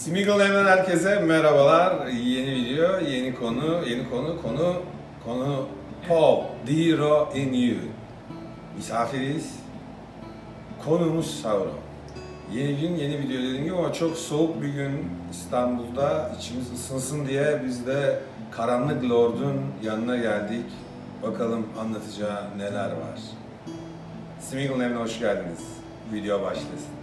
Smeagol'den herkese merhabalar. Yeni video, yeni konu Paul Diro in You. Misafiriz. Konumuz Sauron. Yeni gün, yeni video dediğim gibi ama çok soğuk bir gün İstanbul'da, içimiz ısınsın diye biz de Karanlık Lord'un yanına geldik. Bakalım anlatacağı neler var. Smeagol'den hoş geldiniz. Video başlasın.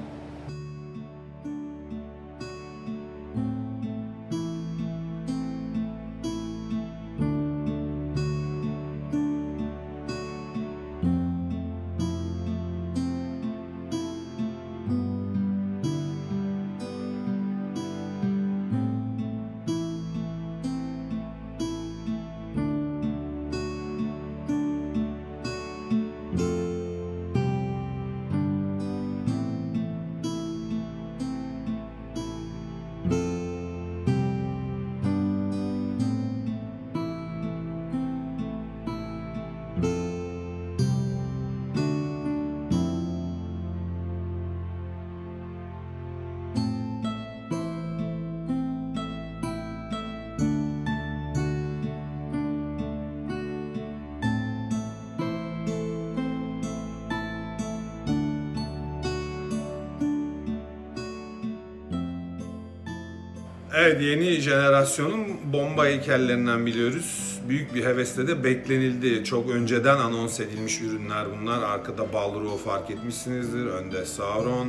Evet, yeni jenerasyonun bomba heykellerinden biliyoruz. Büyük bir hevesle de beklenildi. Çok önceden anons edilmiş ürünler bunlar. Arkada Balrog'u fark etmişsinizdir. Önde Sauron.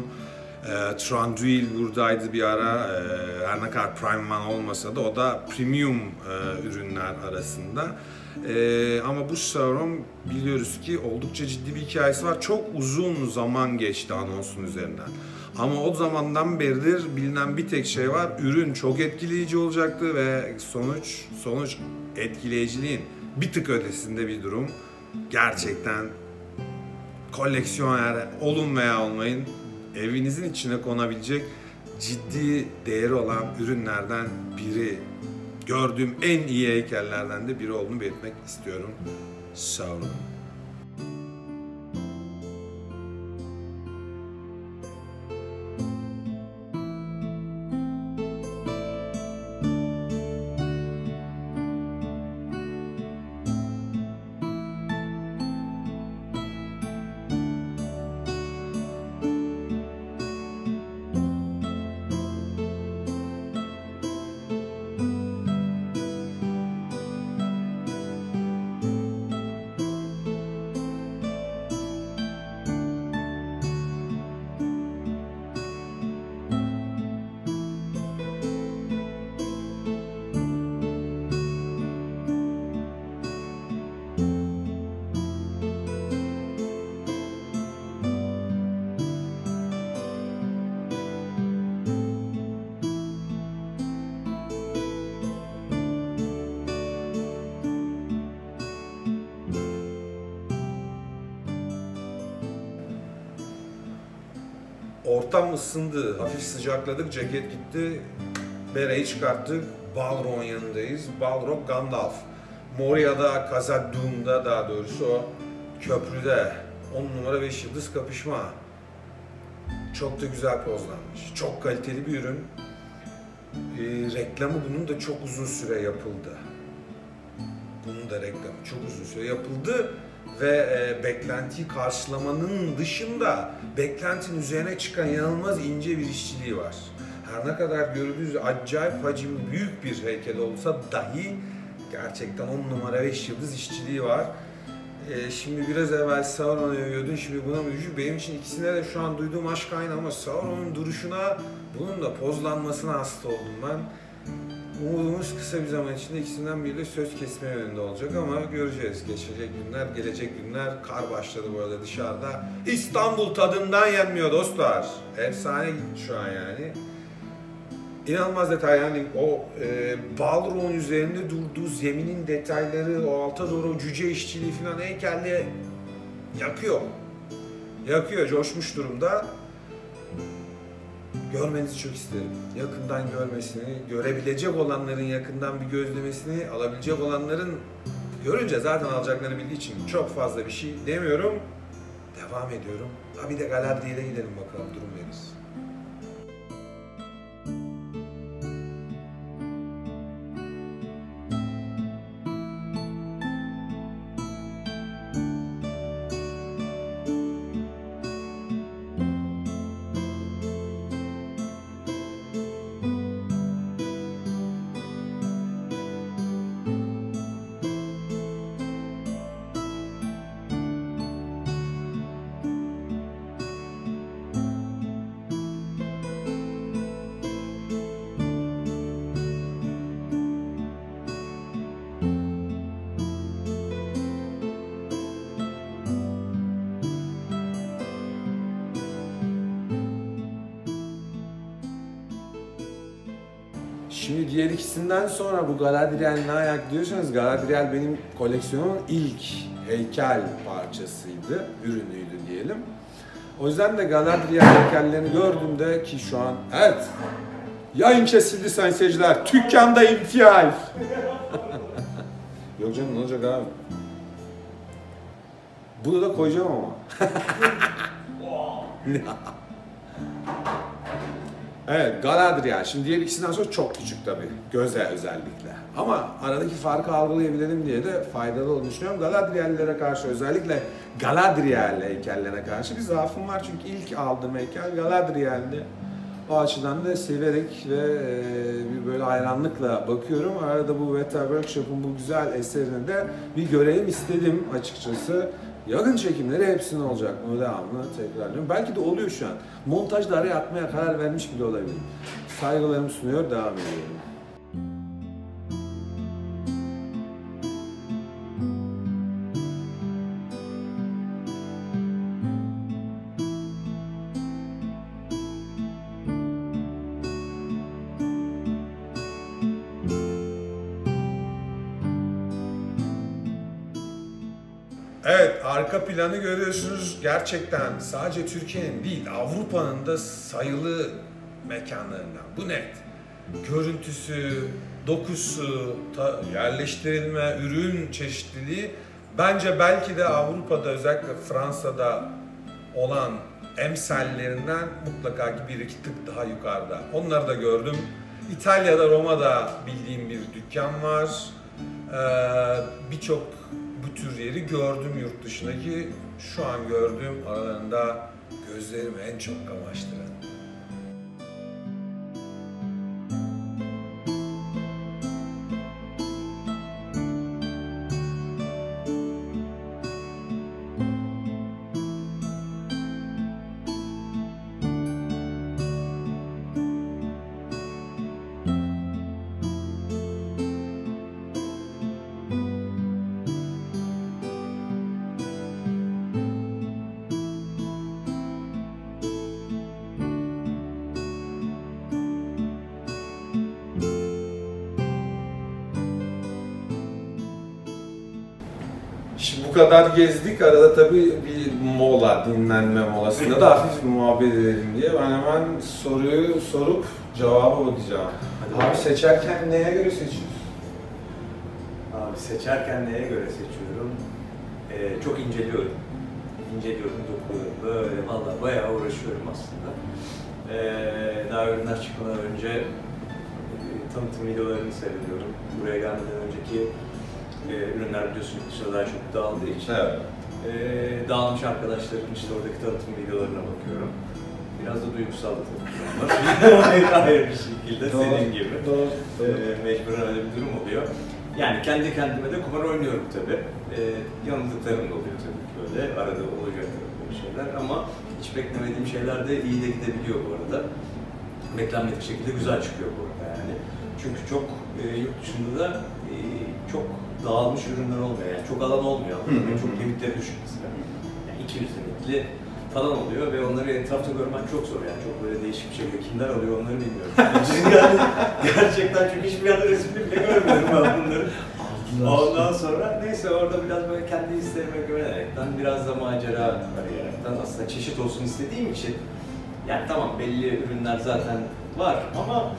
Thranduil buradaydı bir ara. Her ne kadar Prime One olmasa da o da premium ürünler arasında. Ama bu Sauron biliyoruz ki oldukça ciddi bir hikayesi var. Çok uzun zaman geçti anonsun üzerinden. Ama o zamandan beridir bilinen bir tek şey var. Ürün çok etkileyici olacaktı ve sonuç etkileyiciliğin bir tık ötesinde bir durum. Gerçekten koleksiyoner olun veya olmayın, evinizin içine konabilecek ciddi değeri olan ürünlerden biri. Gördüğüm en iyi heykellerden de biri olduğunu belirtmek istiyorum. Sauron. Ortam ısındı, hafif sıcakladık, ceket gitti, bereyi çıkarttık, Balrog'un yanındayız. Balrog Gandalf. Moria'da, Khazad-dûm'da daha doğrusu o köprüde 10 numara 5 yıldız kapışma. Çok da güzel pozlanmış, çok kaliteli bir ürün. Reklamı bunun da çok uzun süre yapıldı. Bunun da reklamı çok uzun süre yapıldı. Ve beklentiyi karşılamanın dışında beklentinin üzerine çıkan inanılmaz ince bir işçiliği var. Her ne kadar gördüğünüz acayip hacimli büyük bir heykel olsa dahi gerçekten 10 numara 5 yıldız işçiliği var. Şimdi biraz evvel Sauron'u övüyordun, şimdi buna mı düşüyor? Benim için ikisine de şu an duyduğum aşk aynı ama Sauron'un duruşuna, bunun da pozlanmasına hasta oldum ben. Umudumuz kısa bir zaman içinde ikisinden biriyle söz kesme yönünde olacak ama göreceğiz. Geçecek günler, gelecek günler. Kar başladı bu arada dışarıda. İstanbul tadından yenmiyor dostlar. Efsane gitti şu an yani. İnanılmaz detay yani o Balrog'un üzerinde durduğu zeminin detayları, o alta doğru cüce işçiliği falan heykelle yakıyor. Yakıyor, coşmuş durumda. Görmenizi çok isterim. Yakından görmesini, görebilecek olanların yakından bir gözlemesini, alabilecek olanların görünce zaten alacaklarını bildiği için çok fazla bir şey demiyorum. Devam ediyorum. Ha bir de Galadriel'e gidelim bakalım, durum nedir? diğer ikisinden sonra bu Galadriel ne ayak diyorsanız, Galadriel benim koleksiyonumun ilk heykel parçasıydı, ürünüydü diyelim. O yüzden de Galadriel heykellerini gördüğümde ki şu an evet yayın kesildi sayın seyirciler, dükkanda infial. Yok canım ne olacak abi? Bunu da koyacağım ama. Evet, Galadriel. Şimdi diğer ikisinden sonra çok küçük tabii. Göze özellikle. Ama aradaki farkı algılayabilelim diye de faydalı olduğunu düşünüyorum. Galadriel'lere karşı, özellikle Galadriel heykellerine karşı bir zaafım var. Çünkü ilk aldığım heykel Galadriel'di. O açıdan da severek ve bir böyle hayranlıkla bakıyorum. Arada bu Weta Workshop'un bu güzel eserini de bir görelim istedim açıkçası. Yakın çekimleri hepsinin olacak. Bunu devamlı tekrarlıyorum. Belki de oluyor şu an. Montajda araya atmaya karar vermiş bile olabilir. Saygılarımı sunuyor, devam ediyorum. Evet, arka planı görüyorsunuz. Gerçekten sadece Türkiye'nin değil, Avrupa'nın da sayılı mekanlarından. Bu net. Görüntüsü, dokusu, yerleştirilme, ürün çeşitliliği bence belki de Avrupa'da, özellikle Fransa'da olan emsallerinden mutlaka ki bir iki tık daha yukarıda. Onları da gördüm. İtalya'da, Roma'da bildiğim bir dükkan var. Birçok bu tür yeri gördüm yurt dışındaki. Şu an gördüğüm aralarında gözlerimi en çok kamaştıran. Şimdi bu kadar gezdik, arada tabii bir mola, dinlenme molasında da hafif bir muhabbet edelim diye ben hemen soruyu sorup cevaba bakacağım. Abi seçerken neye göre seçiyorsun? Abi seçerken neye göre seçiyorum? Çok inceliyorum. Dokuyorum. Böyle vallahi bayağı uğraşıyorum aslında. Daha ürünler çıkmadan önce tanıtım videolarını seyrediyorum. Buraya gelmeden önceki ürünler biliyorsun dışarıda daha çok dağıldığı için. Evet. Dağılmış arkadaşlarım işte oradaki tanıtım videolarına bakıyorum. Biraz da duygusal da tanıtım var. Hayır bir şekilde senin gibi. Doğru. Mecburen öyle bir durum oluyor. Yani kendi kendime de kumar oynuyorum tabii. Yanıldıklarım da oluyor tabii ki böyle. Arada olacak böyle şeyler ama hiç beklemediğim şeyler de iyi de gidebiliyor bu arada. Beklenmedik şekilde güzel çıkıyor bu arada yani. Çünkü çok yurt dışında da çok dağılmış ürünler olmuyor yani çok alan olmuyor. Çok limitleri düşük mesela. Yani 200 limitli falan oluyor ve onları etrafta görmen çok zor yani çok böyle değişik bir şekilde kimler alıyor onları bilmiyorum. Yani gerçekten çünkü hiçbir yerde resimli bile görmedim ben bunları. Ondan sonra neyse orada biraz böyle kendi hislerime güvenerekten biraz da macera arayaraktan aslında çeşit olsun istediğim için yani tamam belli ürünler zaten var ama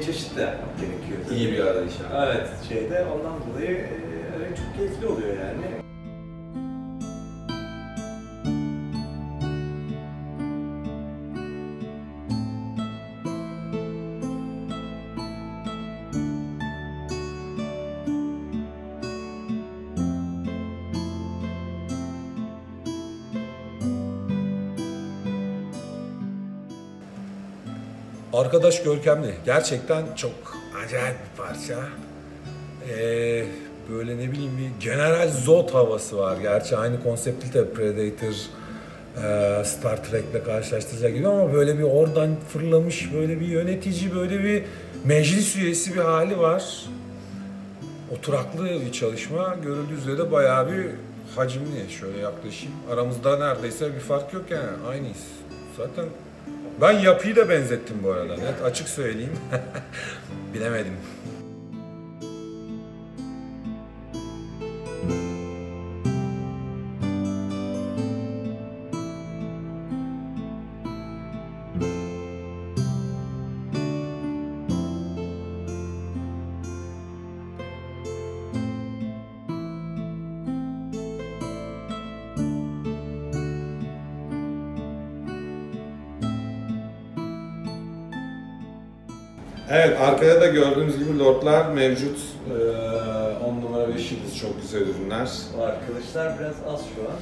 çeşitli yapmak gerekiyor. İyi bir arayış yani. Evet, ondan dolayı çok keyifli oluyor yani. Arkadaş görkemli. Gerçekten çok acayip bir parça. Böyle ne bileyim bir General Zod havası var. Gerçi aynı konseptli de Predator, Star Trek'le karşılaştıracak gibi ama böyle bir oradan fırlamış böyle bir yönetici, böyle bir meclis üyesi bir hali var. Oturaklı bir çalışma. Görüldüğü üzere de bayağı bir hacimli. Şöyle yaklaşayım. Aramızda neredeyse bir fark yok yani. Aynıyız. Zaten ben yapıyı da benzettim bu arada. Net açık söyleyeyim. Bilemedim. Evet, arkada da gördüğünüz gibi lordlar mevcut. 10 numara 5 yıldız çok güzel ürünler. Arkadaşlar biraz az şu an.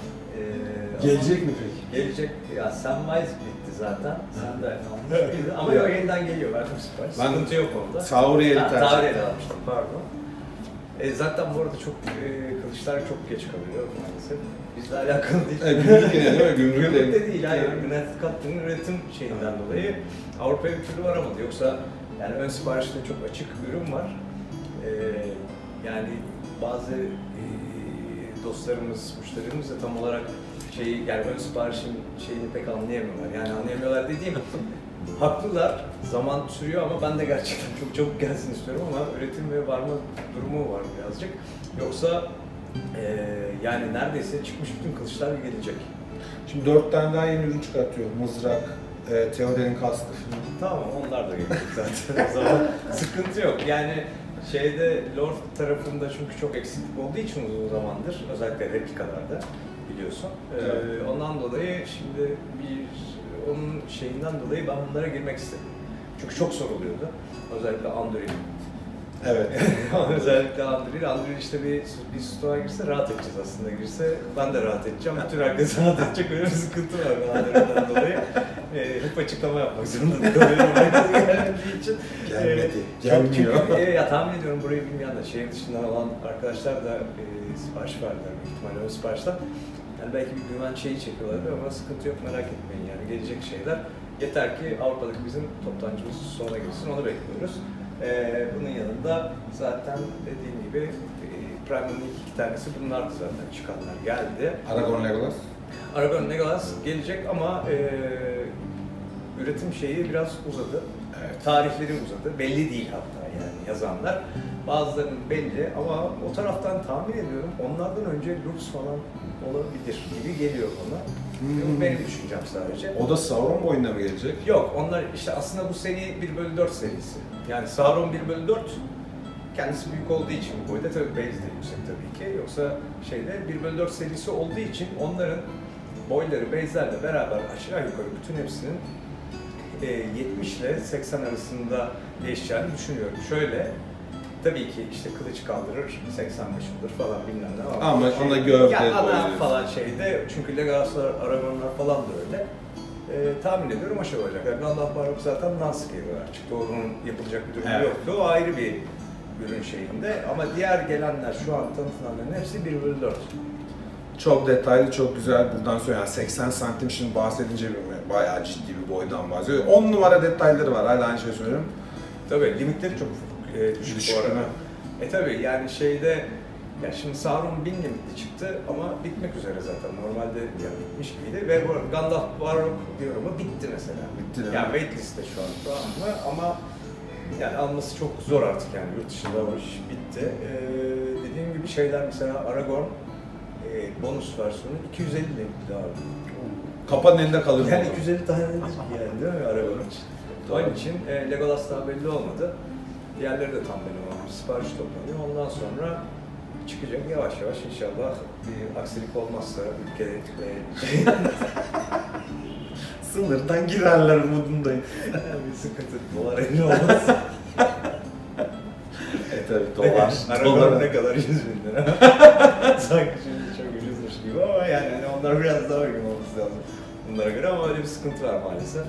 Gelecek mi peki? Gelecek. Ya Samwise bitti zaten. Sen de almış mıydın? Ama yok, yeniden geliyor. Verdim sipariş. Sıkıntı yok onda. Tauriel'i tercih Tauriel'i almıştım, pardon. Zaten bu arada çok kılıçlar çok geç kalıyor maalesef. Bizle alakalı değil. Gümrük yine değil mi? Gümrük de değil. Hayır, United Cutler'ın üretim şeyinden dolayı Avrupa'ya bir türlü varamadı. Yoksa yani ön siparişte çok açık ürün var. Yani bazı dostlarımız, müşterilerimiz de tam olarak yani ön siparişin şeyini pek anlayamıyorlar. Yani anlayamıyorlar dediğim haklılar, zaman sürüyor ama ben de gerçekten çok çabuk gelsin istiyorum ama üretim ve varma durumu var birazcık. Yoksa yani neredeyse çıkmış bütün kılıçlar gelecek. Şimdi 4 tane daha yeni ürün çıkartıyor. Mızrak, Theoden'in kaskı falan. Tamam, onlar da gelecek zaten o zaman. Sıkıntı yok. Yani Lord tarafında çünkü çok eksiklik olduğu için uzun zamandır, özellikle replikalarda biliyorsun. Evet. Ondan dolayı şimdi onun şeyinden dolayı ben bunlara girmek istedim. Çünkü çok soruluyordu. Özellikle Anduril. Evet. Özellikle Anduril işte bir stoğa girse rahat edeceğiz aslında. Girse ben de rahat edeceğim. Bütün herkes rahat edecek. Öyle bir sıkıntı var Anduril'den dolayı. Hep açıklama yapmak zorunda kalıyorum. Herkes gelmediği için. Gelmedi. Gelmiyor. Çünkü ya tahmin ediyorum burayı bilmeyen de şehir dışından olan arkadaşlar da sipariş verdiler büyük ihtimalle ön siparişten. Yani belki bir güven şeyi çekiyorlar ama sıkıntı yok, merak etmeyin yani gelecek şeyler. Yeter ki Avrupa'daki bizim toptancımız sonra gelsin, onu bekliyoruz. Bunun yanında zaten dediğim gibi Prime'ın ilk 2 tanesi bunlardı zaten, çıkanlar geldi. Aragorn Legolas. Aragorn Legolas gelecek ama üretim şeyi biraz uzadı. Evet. Tarihleri uzadı. Belli değil hatta yani yazanlar. Bazılarının belli ama o taraftan tahmin ediyorum onlardan önce Lux falan olabilir gibi geliyor bana. Bu benim düşüncem sadece. O da Sauron boyuna mı gelecek? Yok, onlar işte aslında bu seri 1/4 serisi. Yani Sauron 1/4 kendisi büyük olduğu için bu boyda, tabii base de yüksek tabii ki. Yoksa 1/4 serisi olduğu için onların boyları, base'lerle beraber aşağı yukarı bütün hepsinin 70 ile 80 arasında değişeceğini düşünüyorum. Şöyle, tabii ki işte kılıç kaldırır, 85 olur falan bilmem ne ama ona gövde yani ana boyuyoruz falan çünkü Legolas'lar, Aragorn'lar falan da öyle. Tahmin ediyorum aşağı olacak. Yani Gandalf Barok zaten non-scale çıktı. Onun yapılacak bir durumu yoktu. O ayrı bir ürün şeyinde. Ama diğer gelenler, şu an tanıtılanların hepsi 1/4. Çok detaylı, çok güzel. Buradan sonra yani 80 santim şimdi bahsedince bayağı ciddi bir boydan bahsediyor. 10 numara detayları var. Hala aynı şey söylüyorum. Tabii limitleri çok düşük bu arada. Tabii yani ya şimdi Sauron 1000 limitli çıktı ama bitmek üzere zaten. Normalde yani bitmiş gibiydi ve bu arada Gandalf Barok diyorum ama bitti mesela. Bitti değil mi? Yani waitlist'te şu an tamam mı? Ama yani alması çok zor artık yani yurt dışında o iş bitti. Dediğim gibi şeyler mesela Aragorn bonus versiyonu 250 limitli abi. Kapanın elinde kalır. Yani 250 tane nedir ki yani değil mi Aragorn için? Onun için Legolas daha belli olmadı. Diğerleri de tam belli olmamış. Sipariş toplanıyor. Ondan sonra çıkacak yavaş yavaş inşallah bir aksilik olmazsa ülkede Sınırdan girerler umudundayım. bir sıkıntı, dolar 50 olmaz. Tabii dolar. Aragorn ne kadar 100 bin lira. Sanki şimdi çok ucuzmuş gibi ama yani onlar biraz daha uygun olması lazım bunlara göre ama öyle bir sıkıntı var maalesef.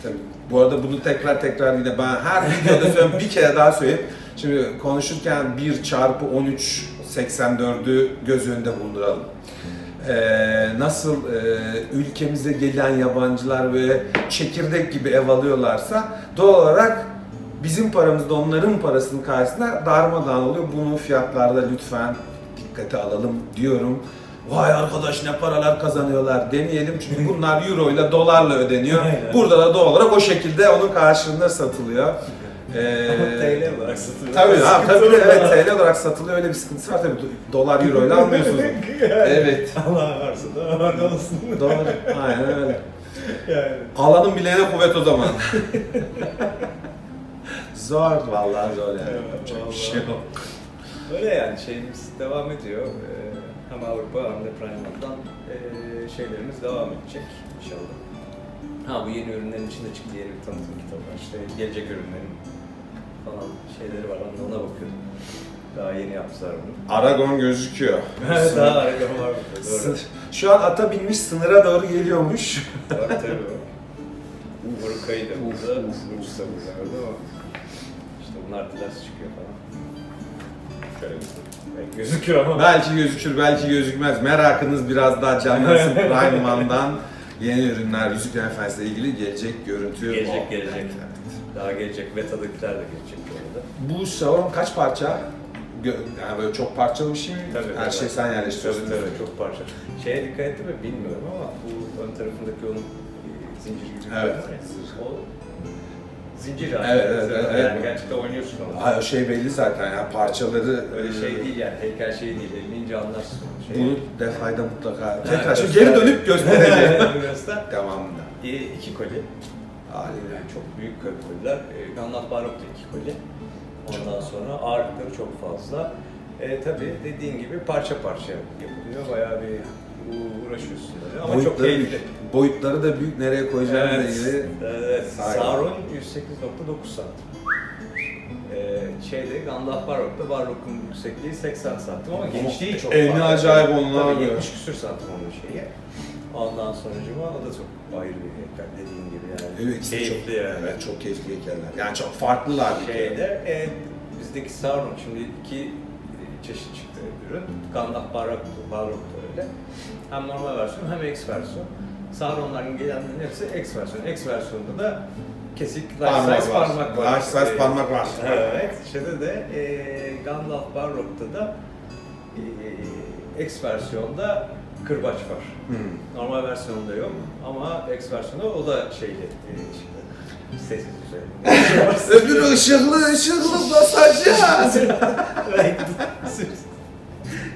Tabii. Bu arada bunu tekrar yine ben her videoda söylüyorum, bir kere daha söyleyeyim. Şimdi konuşurken 1 çarpı 13 84'ü göz önünde bulunduralım. Nasıl ülkemize gelen yabancılar böyle çekirdek gibi ev alıyorlarsa doğal olarak bizim paramız da onların parasının karşısında darmadağın oluyor. Bunu fiyatlarda lütfen dikkate alalım diyorum. Vay arkadaş ne paralar kazanıyorlar demeyelim çünkü bunlar euro ile dolarla ödeniyor. Burada da doğal olarak o şekilde onun karşılığında satılıyor. TL olarak satılıyor. Tabii evet, TL olarak satılıyor, öyle bir sıkıntısı var tabii. Dolar, euro ile almıyorsunuz. Evet. Allah varsa da orada olsun. Doğru. Aynen öyle. Yani. Alanın bileğine kuvvet o zaman. Zor vallahi, zor yani. Evet, Yapacak bir şey vallahi. yok. Öyle yani şeyimiz devam ediyor. Hem Avrupa hem de Primark'tan şeylerimiz devam edecek inşallah. Ha, bu yeni ürünlerin içinde çıktı yeni bir tanıtım kitabı var. İşte gelecek ürünlerin falan şeyleri var. Ben de ona bakıyorum. Daha yeni yaptılar bunu. Aragon gözüküyor. Evet, daha harika var burada. Doğru. Şu an ata binmiş, sınıra doğru geliyormuş. Var tabii o. Urukayı da burada, Bursa burada gördün mü? İşte bunlar ders çıkıyor falan. Şöyle belki gözüküyor ama. Belki gözükür, belki gözükmez. Merakınız biraz daha canlansın. Prime'dan yeni ürünler, Yüzüklerin Efendisi'yle ilgili gelecek görüntü. Gelecek. Daha gelecek. Beta'dakiler de gelecek bu arada. Bu Sauron kaç parça? Yani böyle çok parçalı bir şey mi? Tabii, Her şeyi sen yerleştiriyorsun. Tabii, çok parça. Şeye dikkat ettim mi bilmiyorum ama bu ön tarafındaki onun zincir gibi bir Evet. şey var ya, o zincir yani. Evet. Yani gerçekten oynuyorsun ama. Ay, o şey belli zaten ya, parçaları... Öyle şey değil yani, heykel şey değil, elini anlarsın. Bunu defayda mutlaka... Tekrar Evet, şimdi geri dönüp göstereceğim. Göster. Devamında. 2 koli. Haliyle. Çok büyük koliler. Gandalf Barok'ta 2 koli. Ondan sonra ağırlıkları çok fazla. Tabii dediğin gibi parça parça yapılıyor. Bayağı bir uğraşıyorsun böyle. Ama çok keyifli. Boyutları da büyük, nereye koyacağımızla ilgili. Evet. Saygı. Sauron 108.9 santim. Gandalf Barok'ta Barok'un yüksekliği 80 santim ama genişliği çok fazla. Eni acayip onlar Tabii abi. 70 küsür santim onun şeyi. Ondan sonracıma o da çok ayrı bir heykel dediğin gibi yani. Evet, Keyifli yani. Evet, çok keyifli heykeller. Yani çok farklılar bir kere. Bizdeki Sauron şimdi 2 çeşit çıktı ürün. Gandalf Barok'ta öyle. Hem normal versiyon hem X versiyon. Sauron'ların gelenlerin hepsi X versiyon. X versiyonunda da kesik large size parmak var. Large size parmak var. Evet. Şeyde de Gandalf Barok'ta da X versiyonda kırbaç var. Normal versiyonunda yok ama X versiyonda o da şeyli sessiz üzerinde. Öbürü ışıklı basacağız.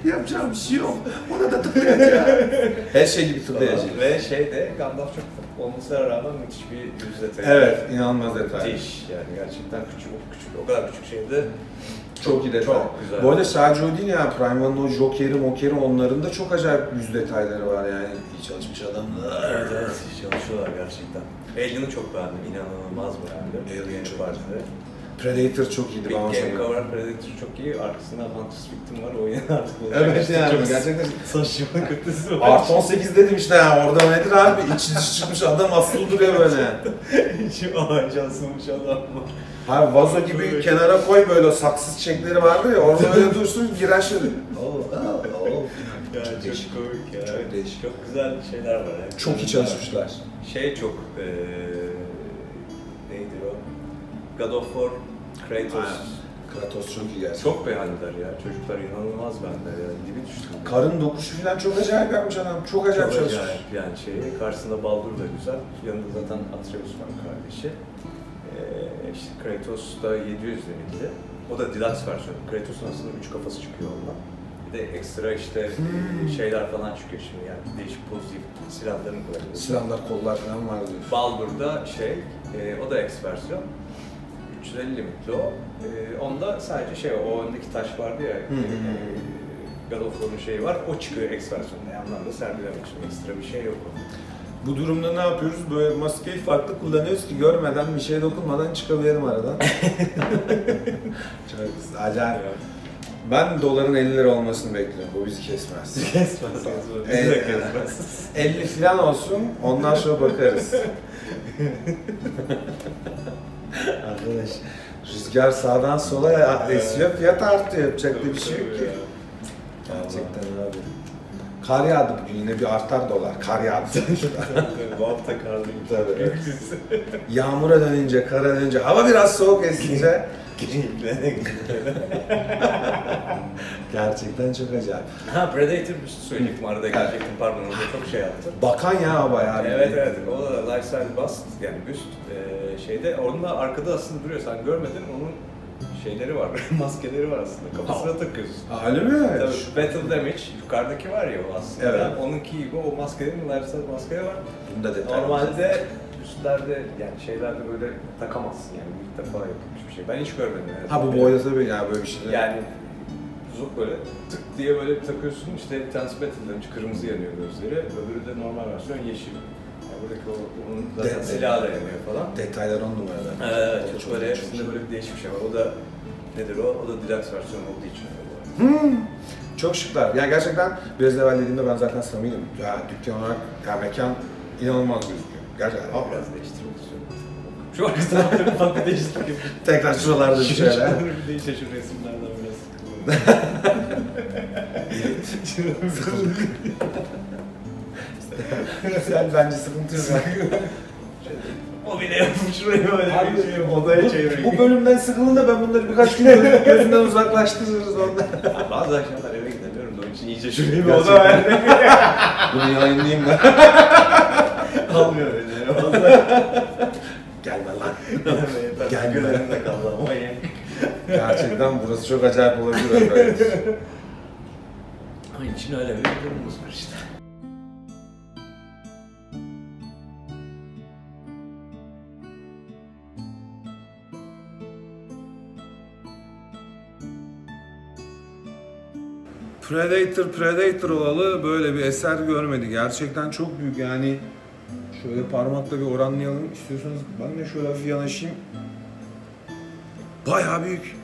Yapacağım bir şey yok. Ona da tıklayacağım. Her şey gibi tıklayacağım. Ve Gandalf çok olmasına rağmen müthiş bir yüz detayı. Evet, inanılmaz detay. Müthiş yani gerçekten küçük, o kadar küçük şeyde çok iyi detay. Çok güzel. Bu arada sadece o değil yani, Prime'ın o Joker'i onların da çok acayip yüz detayları var yani. İyi çalışmış adamlar. Evet, çalışıyorlar gerçekten. Alien'ı çok beğendim, inanılmaz beğendim. Alien çok partide. Predator çok iyiydi. Big bana Game söyleyeyim. Cover Predator çok iyi, arkasında Hunter's Victim var, o yine artık olacak. Evet yani Çok gerçekten. saçma kötüsü var. Artı 18 dedim işte ya, orada nedir abi? İçi dışı çıkmış adam asılı duruyor böyle. Şu ağaca asılmış adam var. Abi vazo gibi kenara koy, böyle saksı çiçekleri vardı ya, orada öyle dursun giren şey. Yani çok komik ya. Çok değişik. Çok güzel şeyler var. Yani. Çok iyi çalışmışlar. Çok neydi o? God of War, Kratos. Aynen. Kratos çok iyi gerçekten. Çok beğendiler ya. Çocuklar inanılmaz beğendiler ya. Dibi düştü. Karın dokuşu falan çok acayip yapmış adam. Çok acayip Çok çalışmış. acayip yani karşısında Baldur da güzel. Yanında zaten Atreus var kardeşi. İşte Kratos da 700 denildi. O da deluxe versiyonu. Kratos'un aslında 3 kafası çıkıyor ondan. Bir de ekstra işte şeyler falan çıkıyor şimdi yani değişik pozitif silahların kullanılıyor. Silahlar, kollar falan var diyor. Baldur'da o da X versiyon. 350 limitli o. Onda sadece o öndeki taş vardı ya, God of War'un şeyi var, o çıkıyor X versiyonda. Yandan da sergilemek için ekstra bir şey yok o. Bu durumda ne yapıyoruz? Böyle maskeyi farklı kullanıyoruz ki görmeden, bir şeye dokunmadan çıkabilirim aradan. Çok acayip. Ben doların 50 lira olmasını bekliyorum. Bu bizi kesmez. Kesmez. Bizi de kesmez. 50 falan olsun, ondan sonra bakarız. Arkadaş, rüzgar sağdan sola esiyor, fiyat artıyor. Yapacak da bir şey yok ki. Gerçekten abi. Kar yağdı bugün, yine bir artar dolar. Kar yağdı. Bu hafta karlıyım. Tabii. Yağmura dönünce, kara dönünce, hava biraz soğuk esince Gerçekten çok acayip. Ha, Predator büstü söyleyecektim, arada gelecektim, pardon, orada çok şey yaptım. Bakan ya bayağı. Evet evet, o da lifestyle bust yani büst şeyde, onun da arkada aslında duruyor, sen görmedin, onun şeyleri var, maskeleri var aslında, kafasına takıyorsun. Öyle mi? Tabii şu Battle Damage, yukarıdaki var ya o aslında, Evet. onunki gibi o maskelerin lifestyle maskeleri var. Bunda detay. Normalde üstlerde yani şeylerde böyle takamazsın yani, ilk defa yapılmış bir şey. Ben hiç görmedim. Yani. Ha bu boyda tabii yani böyle bir şey. Yani zuk böyle tık diye böyle takıyorsun, işte bir tanesi Battle Damage, kırmızı yanıyor gözleri, öbürü de normal versiyon yeşil. Yani buradaki onun zaten silahı da yanıyor falan. Detaylar 10 numarada. Evet, O çok böyle hepsinde böyle bir değişik bir şey var. O da nedir o? O da deluxe versiyon olduğu için öyle bu. Çok şıklar. Yani gerçekten biraz evvel dediğimde ben zaten samimiyim. Ya dükkan olarak, ya mekan inanılmaz gözüküyor. Gerçekten. Ama biraz değiştirmek istiyorum. Şu arka tarafta bir farklı değişiklik yapayım. Tekrar şuralarda bir şöyle. Bir değişe şu resimlerden biraz Sıkıldık. Sen bence sıkıntı yok. O bile yapmış şuraya böyle bir şey odaya çeviriyor. Bu bölümden sıkılınca ben bunları birkaç gün gözünden uzaklaştırırız ondan. Bazı akşamlar eve gidemiyorum da onun için iyice şuraya bir Gerçekten. oda verdim. Bunu yayınlayayım ben. Kalmıyor beni. Gelme lan. Gelme. Gözlerimde kaldı ama yani. Gerçekten burası çok acayip olabilir böyle. Ay için öyle bir durumumuz var işte. Predator olalı böyle bir eser görmedi. Gerçekten çok büyük yani. Şöyle parmakla bir oranlayalım istiyorsanız. Ben de şöyle hafif yanaşayım. Bayağı büyük.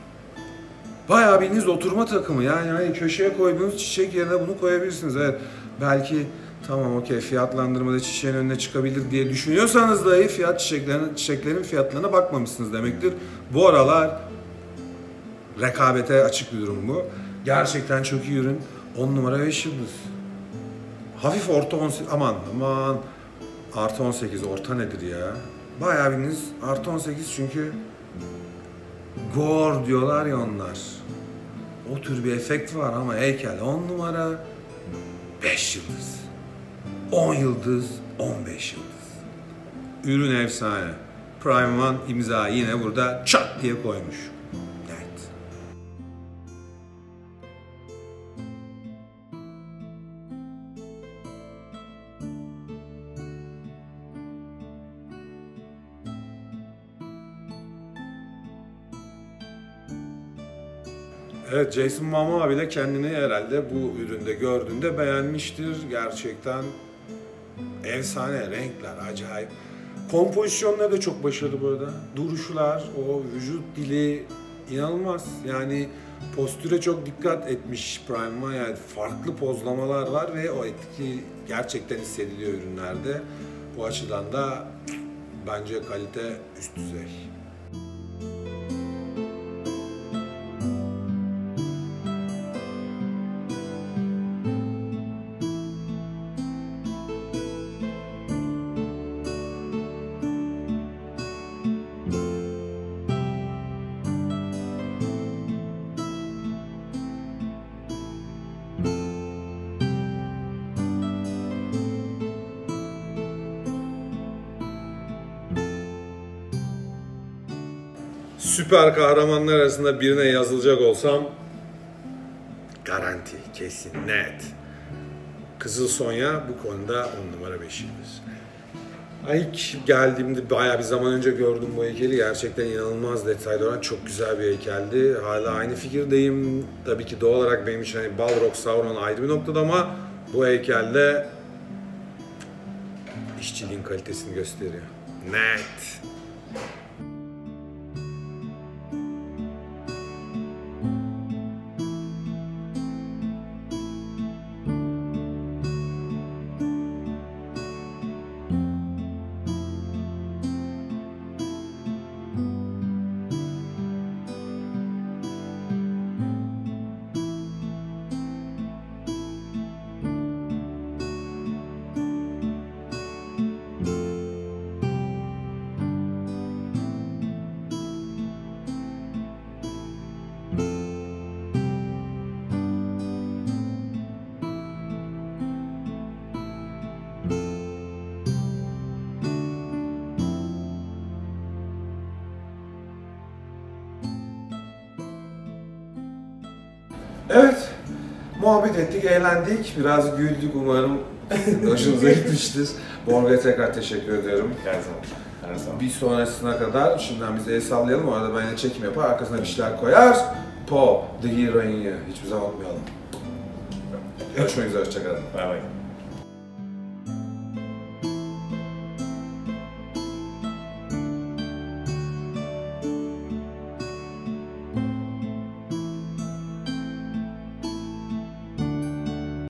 Bayağı bildiğiniz oturma takımı yani hani köşeye koyduğunuz çiçek yerine bunu koyabilirsiniz. Evet belki tamam okey fiyatlandırmada çiçeğin önüne çıkabilir diye düşünüyorsanız dahi çiçeklerin fiyatlarına bakmamışsınız demektir. Bu aralar rekabete açık bir durum bu. Gerçekten çok iyi ürün. 10 numara 5 yıldız. Hafif orta 18, aman artı 18 orta nedir ya? Bayağı bildiğiniz artı 18 çünkü gore diyorlar ya onlar. O tür bir efekt var ama heykel 10 numara 5 yıldız. 10 yıldız, 15 yıldız. Ürün efsane. Prime One imza yine burada çat diye koymuş. Evet. Evet, Jason Momoa bile kendini herhalde bu üründe gördüğünde beğenmiştir. Gerçekten efsane, renkler acayip. Kompozisyonları da çok başarılı burada. Duruşlar, o vücut dili inanılmaz. Yani postüre çok dikkat etmiş Prime'a. Yani farklı pozlamalar var ve o etki gerçekten hissediliyor ürünlerde. Bu açıdan da bence kalite üst düzey. Süper kahramanlar arasında birine yazılacak olsam garanti, kesin, net. Kızıl Sonya bu konuda 10 numara 5 yıldız. İlk geldiğimde bayağı bir zaman önce gördüm bu heykeli. Gerçekten inanılmaz detaylı olan çok güzel bir heykeldi. Hala aynı fikirdeyim. Tabii ki doğal olarak benim için hani Balrog, Sauron ayrı bir noktada ama bu heykelde işçiliğin kalitesini gösteriyor. Net. Muhabbet ettik, eğlendik, biraz güldük, umarım hoşunuza gitmiştir. Borga'ya tekrar teşekkür ediyorum. Her zaman. Her zaman. Bir sonrasına kadar şimdiden bize el sallayalım, o arada ben yine çekim yapar, arkasına bir şeyler koyar. Po, The Heroine'i hiçbir zaman unutmayalım. Görüşmek üzere, hoşçakalın. Bay bay.